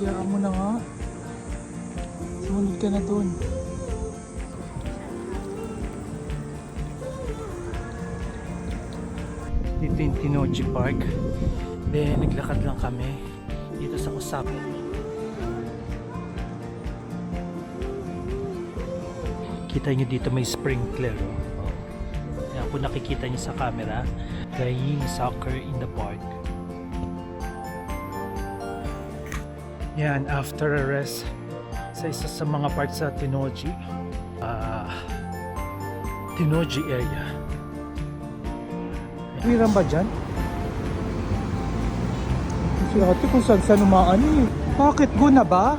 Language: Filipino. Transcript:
Hayaan mo na nga. Sumunod ka na dun. Dito yung Tinoji Park. Then naglakad lang kami dito sa Osaka. Kita nyo dito may sprinkler. Yan, kung nakikita nyo sa camera, playing soccer in the park. Yan, after a rest sa isa sa mga parts sa Tinoji Tinoji area. Hiram ba dyan? Si ate kung saan umaan eh. Bakit? Go na ba?